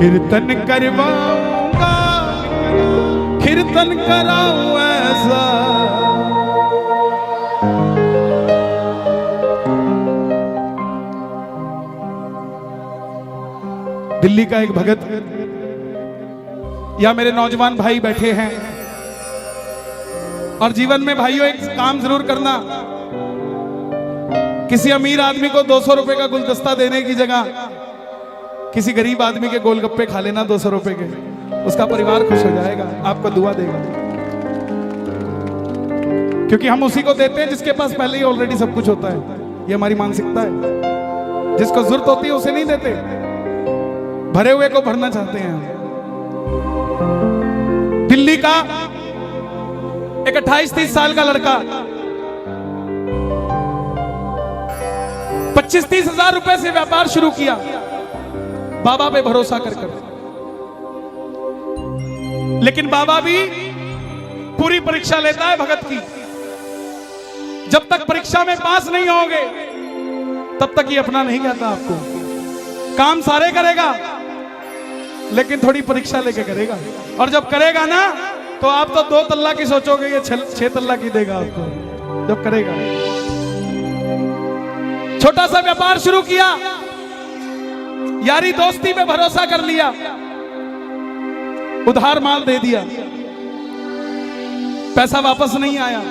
कीर्तन करवाऊंगा, कीर्तन कराऊं ऐसा। दिल्ली का एक भगत या मेरे नौजवान भाई बैठे हैं, और जीवन में भाइयों एक काम जरूर करना, किसी अमीर आदमी को 200 रुपए का गुलदस्ता देने की जगह किसी गरीब आदमी के गोलगप्पे खा लेना 200 रुपए के, उसका परिवार खुश हो जाएगा, आपको दुआ देगा। क्योंकि हम उसी को देते हैं जिसके पास पहले ही ऑलरेडी सब कुछ होता है। ये हमारी मानसिकता है। जिसको जरूरत होती है उसे नहीं देते, भरे हुए को भरना चाहते हैं हम। दिल्ली का एक 28-30 साल का लड़का 25-30 हजार रुपए से व्यापार शुरू किया, बाबा पे भरोसा कर। लेकिन बाबा भी पूरी परीक्षा लेता है भगत की। जब तक परीक्षा में पास नहीं होगे तब तक ये अपना नहीं कहता आपको। काम सारे करेगा लेकिन थोड़ी परीक्षा लेके करेगा, और जब करेगा ना तो आप तो 2 तल्ला की सोचोगे, ये 6 तल्ला की देगा आपको जब करेगा। छोटा सा व्यापार शुरू किया, यारी दोस्ती पे भरोसा कर लिया, उधार माल दे दिया, पैसा वापस नहीं आया।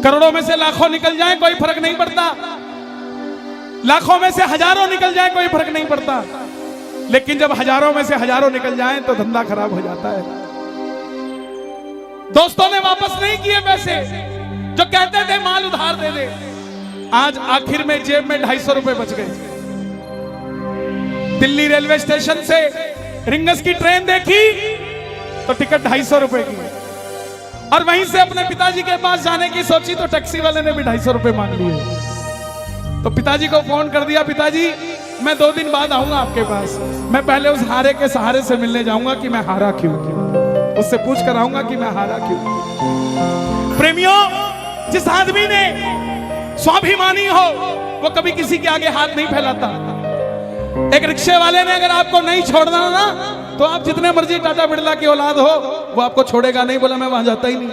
करोड़ों में से लाखों निकल जाए कोई फर्क नहीं पड़ता, लाखों में से हजारों निकल जाए कोई फर्क नहीं पड़ता, लेकिन जब हजारों में से हजारों निकल जाए तो धंधा खराब हो जाता है। दोस्तों ने वापस नहीं किए पैसे, जो कहते थे माल उधार दे दे। आज आखिर में जेब में 250 रुपए बच गए। दिल्ली रेलवे स्टेशन से रिंगस की ट्रेन देखी तो टिकट 250 रुपए की, और वहीं से अपने पिताजी के पास जाने की सोची तो टैक्सी वाले ने भी 250 रुपए मांग लिए। तो पिताजी को फोन कर दिया, पिताजी मैं 2 दिन बाद आऊंगा आपके पास, मैं पहले उस हारे के सहारे से मिलने जाऊंगा कि मैं हारा क्यों, उससे पूछ कर आऊंगा कि मैं हारा क्यों। प्रेमियों, जिस आदमी ने स्वाभिमानी हो वो कभी किसी के आगे हाथ नहीं फैलाता। एक रिक्शे वाले ने अगर आपको नहीं छोड़ना ना तो आप जितने मर्जी टाटा बिरला की औलाद हो वो आपको छोड़ेगा नहीं, बोला मैं वहां जाता ही नहीं।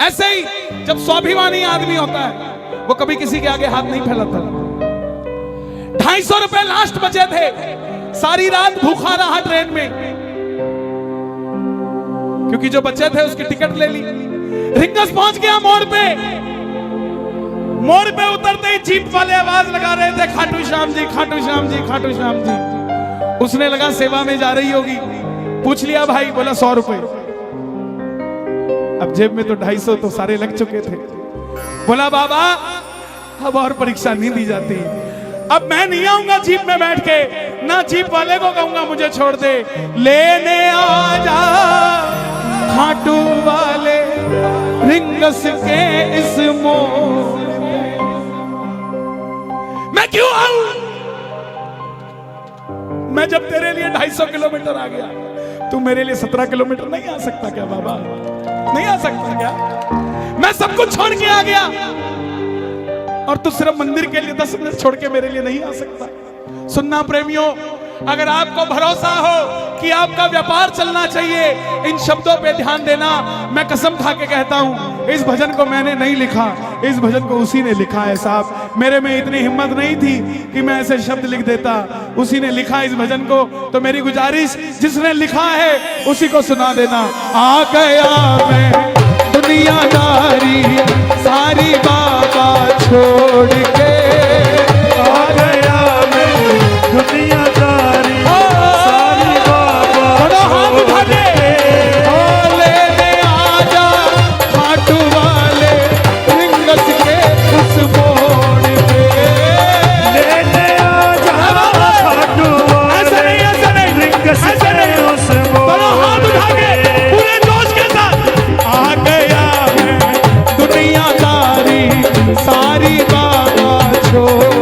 ऐसे ही जब स्वाभिमानी आदमी होता है वो कभी किसी के आगे हाथ नहीं फैलाता। 250 रुपए लास्ट बचे थे, सारी रात भूखा रहा ट्रेन में, क्योंकि जो बचे थे उसकी टिकट ले ली। रिंगस पहुंच गया मोड़ पे, मोड़ पे उतरते ही जीप वाले आवाज लगा रहे थे, खाटू श्याम जी, खाटू श्याम जी, खाटू श्याम जी। उसने लगा सेवा में जा रही होगी, पूछ लिया भाई, बोला 100 रुपए। अब जेब में तो 250 तो सारे लग चुके थे। बोला बाबा अब और परीक्षा नहीं दी जाती, अब मैं नहीं आऊंगा जीप में बैठ के, ना जीप वाले को कहूंगा मुझे छोड़ दे, लेने आ जा खाटू वाले रिंगस के इस मोड़। मैं क्यों आऊं? मैं जब तेरे लिए 250 किलोमीटर आ गया, तू मेरे लिए 17 किलोमीटर नहीं आ सकता क्या बाबा? नहीं आ सकता क्या? मैं सब कुछ छोड़ के आ गया और तू सिर्फ मंदिर के लिए 10 मिनट छोड़ के मेरे लिए नहीं आ सकता। सुनना प्रेमियों, अगर आपको भरोसा हो कि आपका व्यापार चलना चाहिए, इन शब्दों पे ध्यान देना। मैं कसम खा के कहता हूं, इस भजन को मैंने नहीं लिखा, इस भजन को उसी ने लिखा है साहब। मेरे में इतनी हिम्मत नहीं थी कि मैं ऐसे शब्द लिख देता, उसी ने लिखा इस भजन को। तो मेरी गुजारिश, जिसने लिखा है उसी को सुना देना। आ गया मैं दुनियादारी सारी बाबा छोड़ के, आ गया मैं दुनियादारी सारी बाबा छोड़ के, लेने आजा खाटू वाले रिंगस के उस मोड़ पे, लेने आजा खाटू वाले रिंगस के उस मोड़ पे। पूरे जोश के साथ आ गया मैं दुनियादारी सारी बाबा छोड़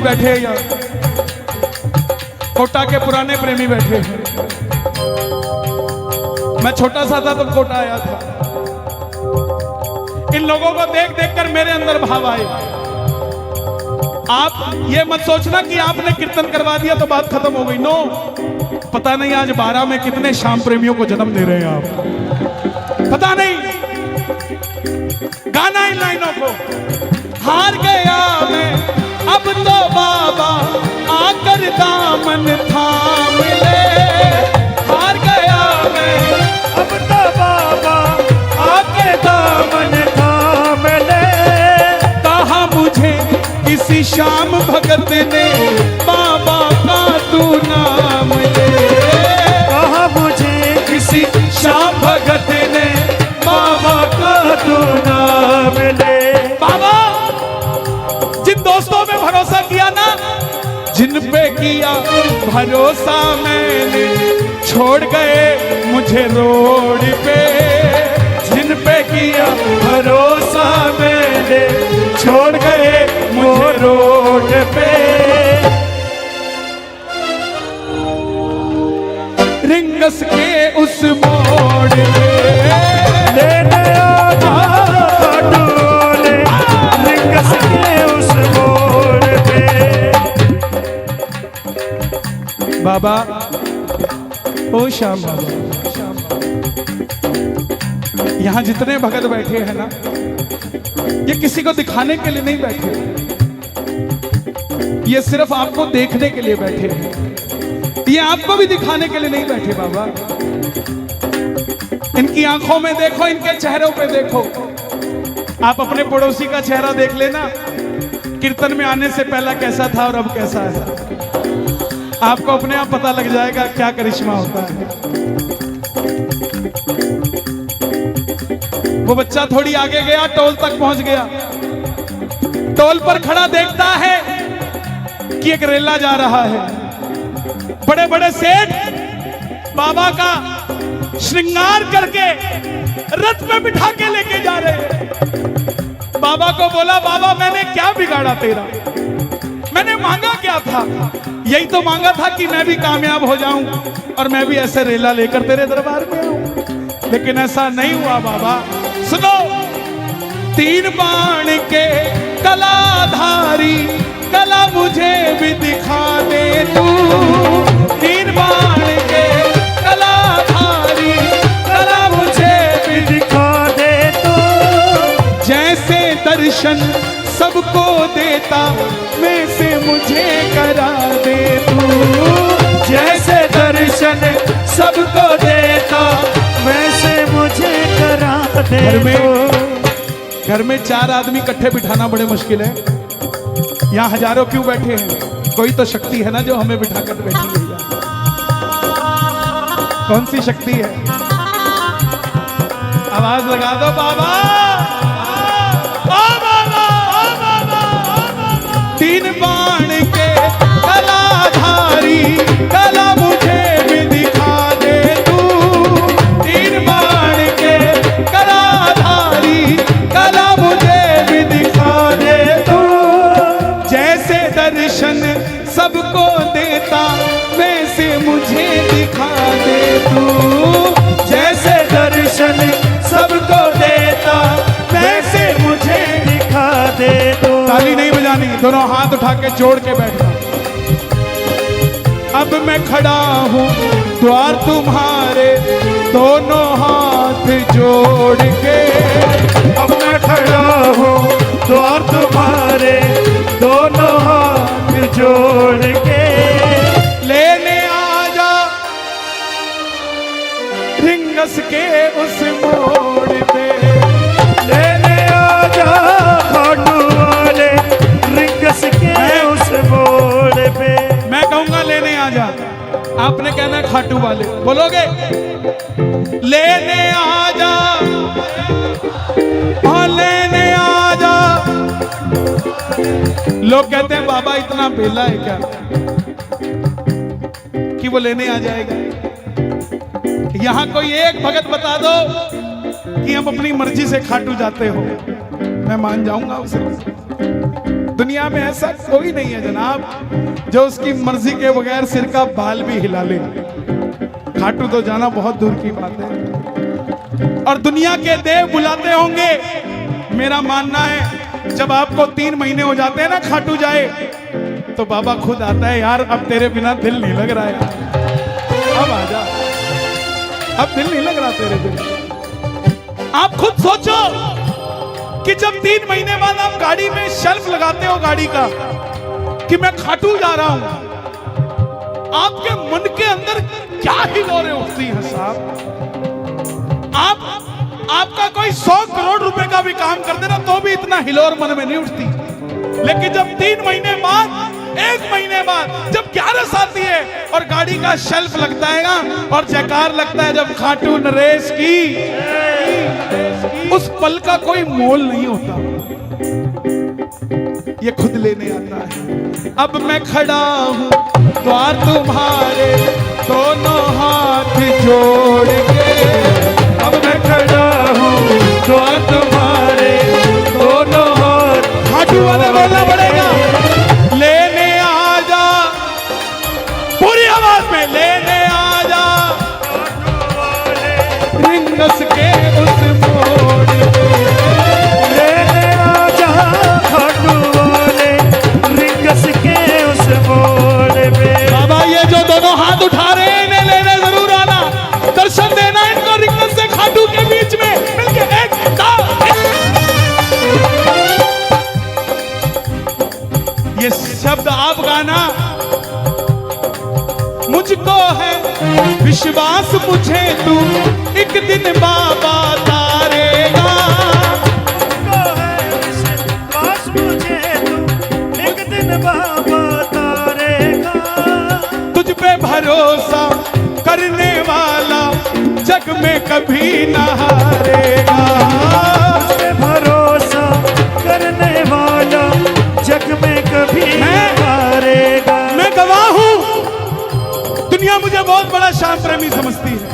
बैठे हैं यहाँ, कोटा के पुराने प्रेमी बैठे हैं। मैं छोटा सा था तब कोटा आया था। इन लोगों को देख देख कर मेरे अंदर भाव आए। आप ये मत सोचना कि आपने कीर्तन करवा दिया तो बात खत्म हो गई। नो, पता नहीं आज 12 में कितने श्याम प्रेमियों को जन्म दे रहे हैं आप, पता नहीं। गाना इन लाइनों को, हार गया मैं अब तो बाबा आकर दामन थाम ले। हार गया मैं अब तो बाबा आके दामन थाम ले। कहा मुझे किसी श्याम भगत ने बाबा का तू नाम ले। कहा मुझे किसी श्याम भगत ने बाबा का तू नाम ले। बाबा जिन दोस्तों में भरोसा किया ना, जिन पे किया भरोसा मैंने, छोड़ गए मुझे रोड पे। जिन पे किया भरोसा मैंने, छोड़ गए मुझे रोड पे। रिंगस के उस मोड़ पे लेने आजा डोले, रिंगस के उस मोड़ पे। बाबा, ओ श्याम बाबा, यहाँ जितने भगत बैठे हैं ना, ये किसी को दिखाने के लिए नहीं बैठे, ये सिर्फ आपको देखने के लिए बैठे हैं। ये आपको भी दिखाने के लिए नहीं बैठे बाबा। इनकी आंखों में देखो, इनके चेहरों पे देखो। आप अपने पड़ोसी का चेहरा देख लेना, कीर्तन में आने से पहला कैसा था और अब कैसा है। आपको अपने आप पता लग जाएगा क्या करिश्मा होता है। वो बच्चा थोड़ी आगे गया, टोल तक पहुंच गया। टोल पर खड़ा देखता है कि एक रेला जा रहा है। बड़े बड़े सेठ बाबा का श्रृंगार करके रथ में बिठा के लेके जा रहे हैं। बाबा को बोला, बाबा मैंने क्या बिगाड़ा तेरा, मैंने मांगा क्या था? यही तो मांगा था कि मैं भी कामयाब हो जाऊं और मैं भी ऐसे रेला लेकर तेरे दरबार में आऊं। लेकिन ऐसा नहीं हुआ बाबा। सुनो, 3 बाण के कलाधारी कला मुझे भी दिखा दे तू। 3 बाण के कलाधारी कला मुझे भी दिखा दे तू। जैसे दर्शन सबको देता वैसे मुझे करा दे तू। जैसे दर्शन सबको देता वैसे मुझे करा दे तू। घर में 4 आदमी इकट्ठे बिठाना बड़े मुश्किल है। यहाँ हजारों क्यों बैठे हैं? कोई तो शक्ति है ना जो हमें बिठाकर बैठी है। कौन सी शक्ति है? आवाज लगा दो बाबा। 3 बाण के कलाधारी कला मुझे भी दिखा दे तू। 3 बाण के कलाधारी कला मुझे भी दिखा दे तू। जैसे दर्शन सबको देता वैसे मुझे दिखा दे तू। जैसे दर्शन सबको देता वैसे मुझे दिखा दे तू। ताली नहीं बजानी, दोनों हाथ उठा के जोड़ के बैठना। अब मैं खड़ा हूँ द्वार तुम्हारे, दोनों हाथ जोड़ के। अब मैं खड़ा हूँ द्वार तुम्हारे, दोनों हाथ जोड़ के। लेने आजा रिंगस के उस मोड़ पे। लेने आजा खाटू वाले, रिंगस के उस मोड़ पे। मैं कहूंगा लेने आजा, आपने कहना है खाटू वाले। बोलोगे? लेने आजा, हाँ लेने आजा। लोग कहते हैं बाबा इतना बेला है क्या कि वो लेने आ जाएगा? यहां कोई एक भगत बता दो कि हम अपनी मर्जी से खाटू जाते हो, मैं मान जाऊंगा उसे। दुनिया दुनिया में ऐसा कोई नहीं है जनाब जो उसकी मर्जी के बगैर सिर का बाल भी हिला ले। खाटू तो जाना बहुत दूर की बात है। और दुनिया के देव बुलाते होंगे। मेरा मानना है जब आपको 3 महीने हो जाते हैं ना खाटू जाए, तो बाबा खुद आता है, यार अब तेरे बिना दिल नहीं लग रहा है, अब आजा, अब दिल नहीं लग रहा तेरे बिना। आप खुद सोचो कि जब 3 महीने बाद आप गाड़ी में शेल्फ लगाते हो गाड़ी का कि मैं खाटू जा रहा हूं, आपके मन के अंदर क्या हिलोरें उठती हैं साहब। आपका कोई 100 करोड़ रुपए का भी काम कर देना तो भी इतना हिलोर मन में नहीं उठती। लेकिन जब 3 महीने बाद, 1 महीने बाद जब 11 आती है और गाड़ी का शेल्फ लगता है ना और जयकार लगता है जब खाटू नरेश की, उस पल का कोई मोल नहीं होता। ये खुद लेने आता है। अब मैं खड़ा हूं द्वार तुम्हारे दोनों हाथ जोड़ के, अब मैं खड़ा हूँ द्वार तुम्हारे दोनों हाथ। खाटू वाले बोलना पड़ेगा, लेने आ जा, पूरी आवाज में लेने आ जा, रिंगस के उस मोड़ पे, लेने आ जा खाटू वाले रिंगस के उस मोड़ पे। बाबा ये जो दोनों हाथ उठा रहे हैं इन्हें लेने जरूर आना, दर्शन देना इनको रिंगस से खाटू के बीच में मिलके एक ये शब्द आप गाना। मुझको है विश्वास मुझे तू एक दिन बाबा तारेगा, मुझको है विश्वास मुझे तू एक दिन बाबा तारेगा। तुझ पे भरोसा करने वाला जग में कभी न हारेगा, तुझ पे भरोसा करने वाला जग में कभी न हारेगा। मैं गवाह हूं, दुनिया मुझे बहुत बड़ा श्याम प्रेमी समझती है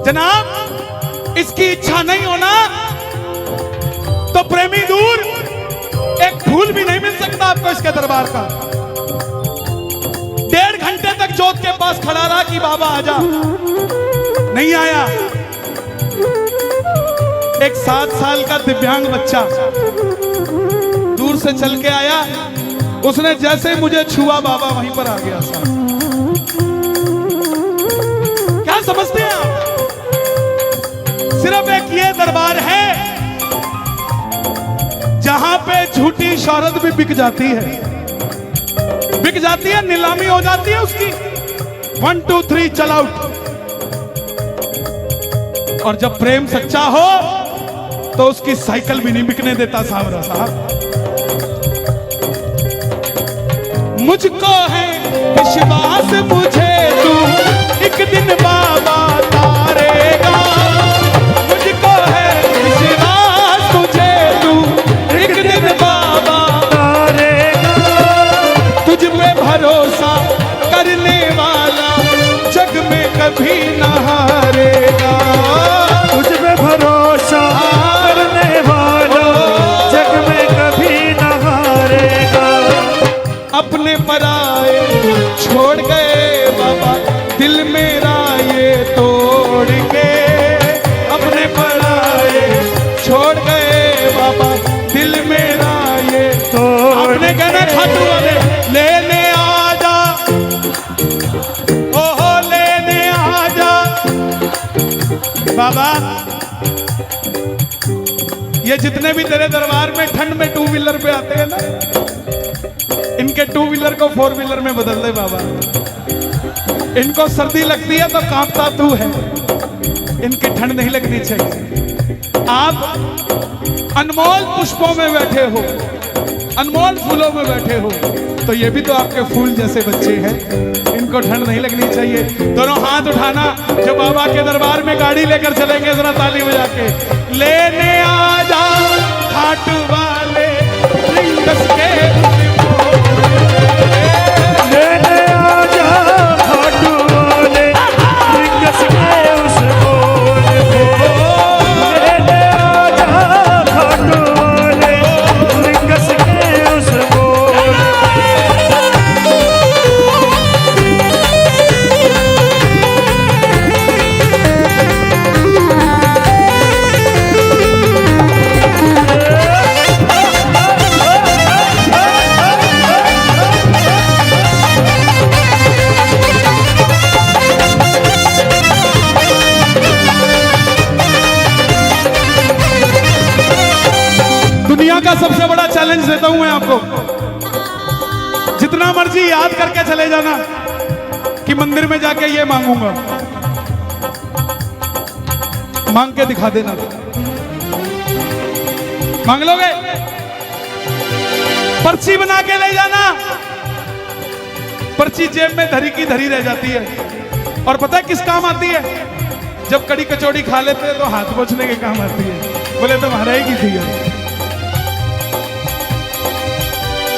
जनाब। इसकी इच्छा नहीं होना तो प्रेमी दूर, एक फूल भी नहीं मिल सकता आपको इसके दरबार का। 1.5 घंटे तक जोत के पास खड़ा रहा कि बाबा आजा, नहीं आया। एक 7 साल का दिव्यांग बच्चा दूर से चल के आया, उसने जैसे मुझे छुआ बाबा वहीं पर आ गया साहब। क्या समझते हैं आप? सिर्फ एक ये दरबार है जहां पे झूठी शौहरत भी बिक जाती है, बिक जाती है, नीलामी हो जाती है उसकी, 1 2 3 चल आउट। और जब प्रेम सच्चा हो तो उसकी साइकिल भी नहीं बिकने देता सावरा साहब। मुझको है विश्वास मुझे तू एक दिन बाबा तारेगा, मुझको है विश्वास मुझे तू एक दिन बाबा तारेगा। तुझ पे भरोसा करने वाला जग में कभी न हारेगा, तुझ पे भरोसा करने वाला जग में कभी न हारेगा। अपने पराए छोड़ गए बाबा दिल मेरा ये तोड़ के, अपने पराए छोड़ गए बाबा दिल मेरा ये तोड़ आपने कहना खाटू वाले लेने आ जा, ओहो लेने आ जा बाबा। ये जितने भी तेरे दरबार में ठंड में 2 व्हीलर पे आते हैं ना, इनके 2 व्हीलर को 4 व्हीलर में बदल दे बाबा। इनको सर्दी लगती है तो कांपता तू है, इनकी ठंड नहीं लगनी चाहिए। आप अनमोल पुष्पों में बैठे हो, अनमोल फूलों में बैठे हो, तो ये भी तो आपके फूल जैसे बच्चे हैं, इनको ठंड नहीं लगनी चाहिए। दोनों हाथ उठाना जो बाबा के दरबार में गाड़ी लेकर चलेंगे, जरा ताली बजा के लेने आ जा खाटू वाले रिंगस के लेने आ जा खाटू वाले रिंगस के उस मोड़ पे। लेने आ जा खाटू वाले रिंगस के सबसे बड़ा चैलेंज देता हूं मैं आपको, जितना मर्जी याद करके चले जाना कि मंदिर में जाके ये मांगूंगा, मांग के दिखा देना। मांग लोगे? पर्ची बना के ले जाना। पर्ची जेब में धरी की धरी रह जाती है, और पता है किस काम आती है? जब कड़ी कचौड़ी खा लेते हैं तो हाथ पोंछने के काम आती है। बोले तुम्हारा ही की थी।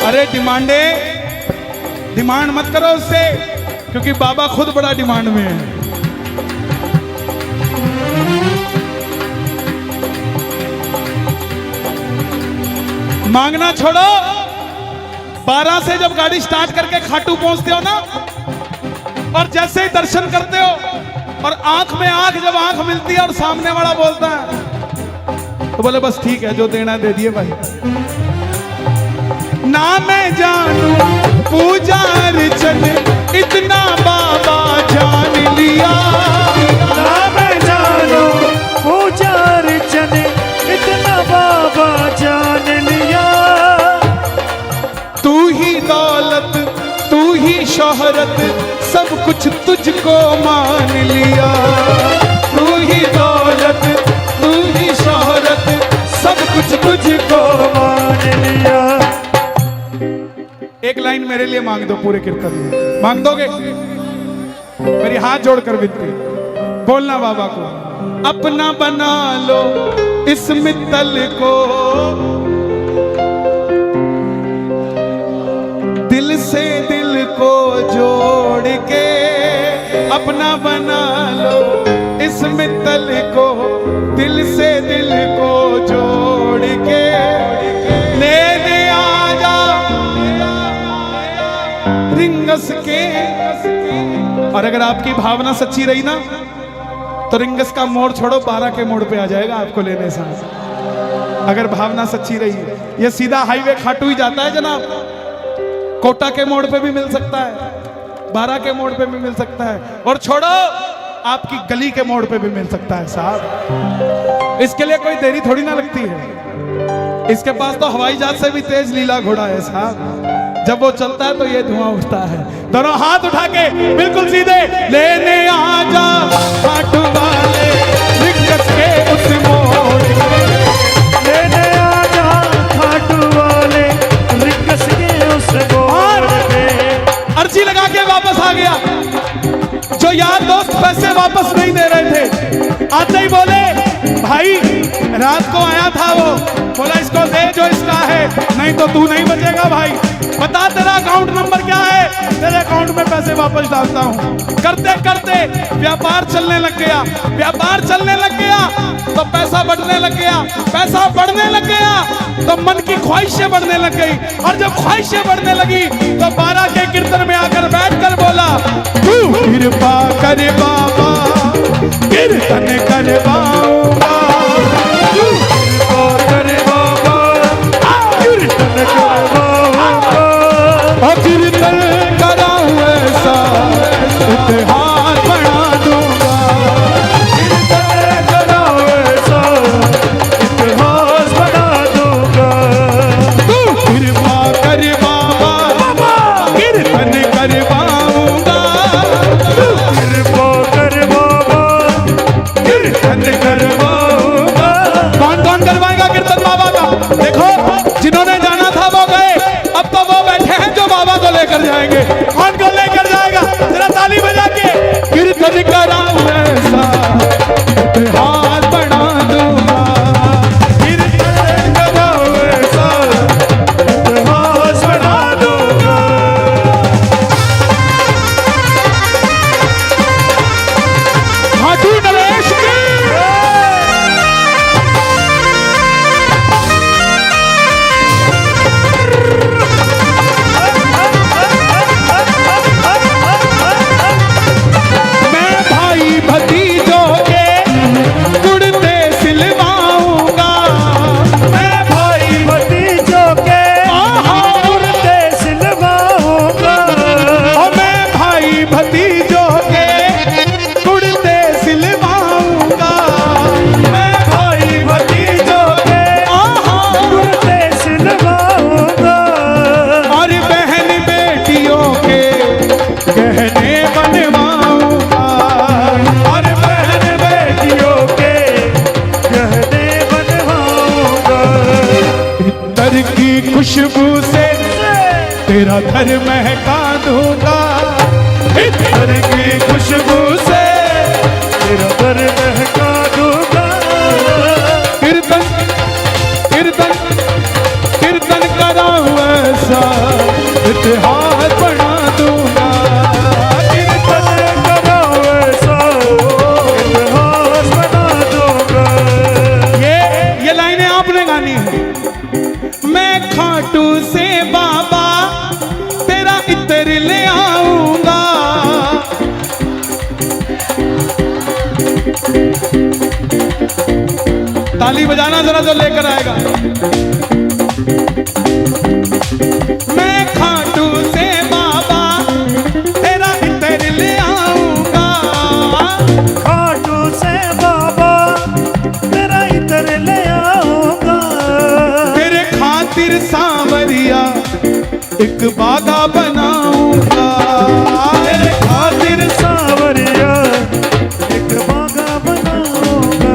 अरे डिमांड मत करो उससे, क्योंकि बाबा खुद बड़ा डिमांड में है। मांगना छोड़ो। 12 से जब गाड़ी स्टार्ट करके खाटू पहुंचते हो ना, और जैसे ही दर्शन करते हो और आंख में आंख जब आंख मिलती है और सामने वाला बोलता है, तो बोले बस ठीक है, जो देना दे दिए भाई। ना मैं जानू पूजा अर्चन इतना बाबा जान लिया, ना मैं जानू पूजा अर्चन इतना बाबा जान लिया। तू ही दौलत तू ही शोहरत सब कुछ तुझको मान लिया। तू ही दौलत तू ही शोहरत सब कुछ तुझको मान लिया। एक लाइन मेरे लिए मांग दो पूरे कीर्तन में। मांग दोगे? मेरी हाथ जोड़कर विनती, बोलना बाबा को, अपना बना लो इस मित्तल को, दिल से दिल को जोड़ के। अपना बना लो इस मित्तल को, दिल से दिल को जोड़ के। लेने आजा रिंगस के। और अगर आपकी भावना सच्ची रही ना, तो रिंगस का मोड़ छोड़ो, 12 के मोड़ पे आ जाएगा आपको लेने सांस। अगर भावना सच्ची रही, ये सीधा हाईवे खाटू ही जाता है जनाब। कोटा के मोड़ पे भी मिल सकता है, 12 के मोड़ पे भी मिल सकता है, और छोड़ो आपकी गली के मोड़ पे भी मिल सकता है साहब। इसके लिए कोई देरी थोड़ी ना लगती है। इसके पास तो हवाई जहाज से भी तेज लीला घोड़ा है साहब। जब वो चलता है तो ये धुआं उठता है। दोनों हाथ उठा के बिल्कुल सीधे, लेने आजा खाटू वाले रिंगस के उस मोड़ पे। लेने आजा खाटू वाले रिंगस के उस मोड़ पे। अर्जी लगा के वापस आ गया। जो यार दोस्त पैसे वापस नहीं दे रहे थे, आते ही बोले भाई रात को आया था वो, बोला इसको दे जो इसका है, नहीं तो तू नहीं बचेगा भाई। बता तेरा अकाउंट नंबर क्या है, तेरे अकाउंट में पैसे वापस डालता हूँ। करते करते व्यापार चलने लग गया। व्यापार चलने लग गया तो पैसा बढ़ने लग गया। पैसा बढ़ने लग गया तो मन की ख्वाहिशें बढ़ने लग गई। और जब ख्वाहिशें बढ़ने लगी तो 12 के कीर्तन में आकर बैठकर बोला, तू कृपा कर बाबा कीर्तन करवाऊंगा। तू कृपा कर बाबा कीर्तन करवाऊंगा। कीर्तन कराऊं ऐसा इतिहास बना दूंगा। कीर्तन कराऊं ऐसा इतिहास बना दूंगा। तू कृपा कर बाबा कीर्तन करवाऊंगा। तू कृपा कर बाबा कीर्तन खुशबू से तेरा घर महका दूंगा, इत्र की खुशबू से तेरा घर महका दूंगा। कीर्तन कीर्तन कीर्तन कराऊं ऐसा इतिहास बना दूंगा, कीर्तन कराऊं ऐसा इतिहास बना दूंगा। ये लाइनें आपने गानी है। मैं खाटू से बाबा तेरा इत्र ले आऊंगा, ताली बजाना जरा जो लेकर आएगा। मैं खाटू से बाबा तेरा इत्र ले आऊंगा, खाटू से बाबा तेरा इत्र ले आऊंगा। तेरे खातिर सांवरिया एक बागा बनाऊंगा, तेरे खातिर सांवरिया एक बागा बनाऊंगा।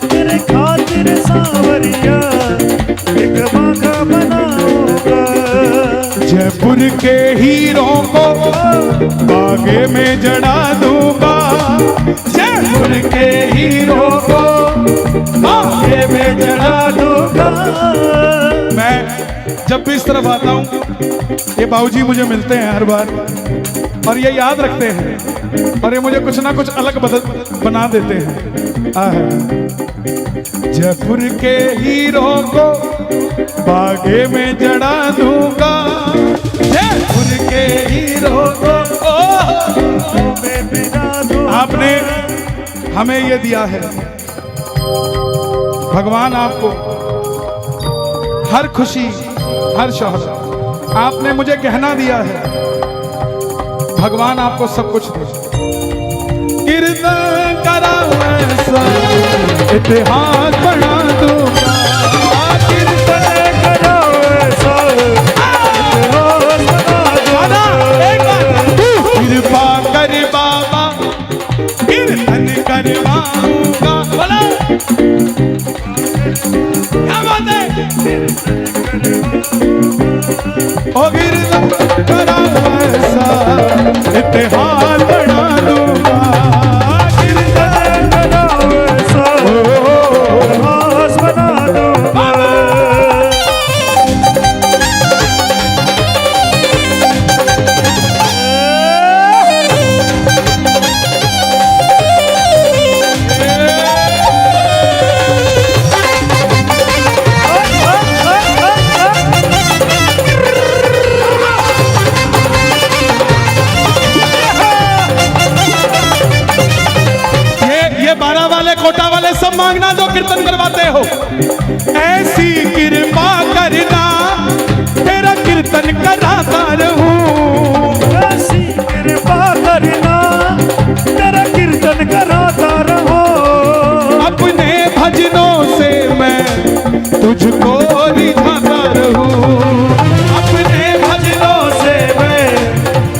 तेरे खातिर सांवरिया एक बागा बनाऊंगा। जयपुर के हीरों को बागे में जड़ा दूंगा, जयपुर के हीरों को बागे में जड़ा दूंगा। मैं जब भी इस तरफ आता हूँ ये बाबूजी मुझे मिलते हैं हर बार और ये याद रखते हैं और ये मुझे कुछ ना कुछ अलग बना देते हैं। जयपुर के हीरो को बागे में जड़ा दूंगा, जयपुर के हीरो को में बिना दूंगा। आपने हमें ये दिया है, भगवान आपको हर खुशी हर शौहरत, आपने मुझे गहना दिया है, भगवान आपको सब कुछ दे। कीर्तन कराऊं ऐसा इतिहास बना दूंगा, कीर्तन कराऊं ऐसा इतिहास बना दूंगा। कृपा कर बाबा कीर्तन करवाऊंगा। बोला क्या बात है। ओ कीर्तन कराऊं ऐसा इतिहास बना दूंगा, कीर्तन कराऊं ऐसा इतिहास बना दूंगा। कोटा वाले सब मांगना जो कीर्तन करवाते हो, ऐसी कृपा करना तेरा कीर्तन कराता रहूं, ऐसी कृपा करना तेरा कीर्तन कराता रहो। अपने भजनों से मैं तुझको रिझाता रहूं, अपने भजनों से मैं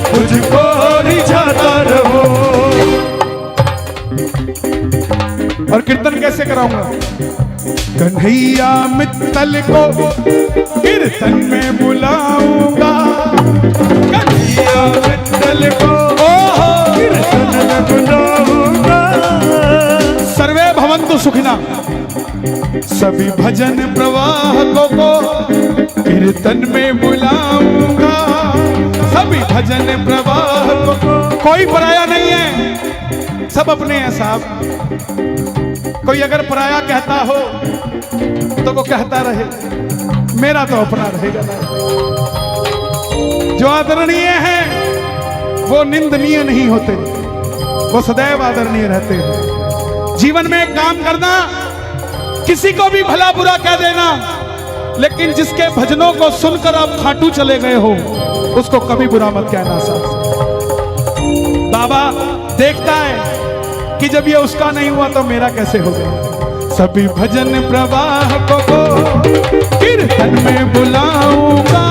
तुझको रिझाता रहूं। और कीर्तन कैसे कराऊंगा। कन्हैया मित्तल को कीर्तन में बुलाऊंगा, कन्हैया मित्तल को कीर्तन में बुलाऊंगा। सर्वे भवन्तु सुखिना, सभी भजन प्रवाहकों को कीर्तन में बुलाऊंगा, सभी भजन प्रवाहकों को। कोई पराया नहीं है, सब अपने हैं साहब। कोई अगर पराया कहता हो तो वो कहता रहे, मेरा तो अपना रहेगा। जो आदरणीय है वो निंदनीय नहीं होते, वो सदैव आदरणीय रहते हैं। जीवन में एक काम करना, किसी को भी भला बुरा कह देना, लेकिन जिसके भजनों को सुनकर आप खाटू चले गए हो उसको कभी बुरा मत कहना साहब। बाबा देखता है कि जब ये उसका नहीं हुआ तो मेरा कैसे होगा। सभी भजन प्रवाह को कीर्तन में बुलाऊंगा,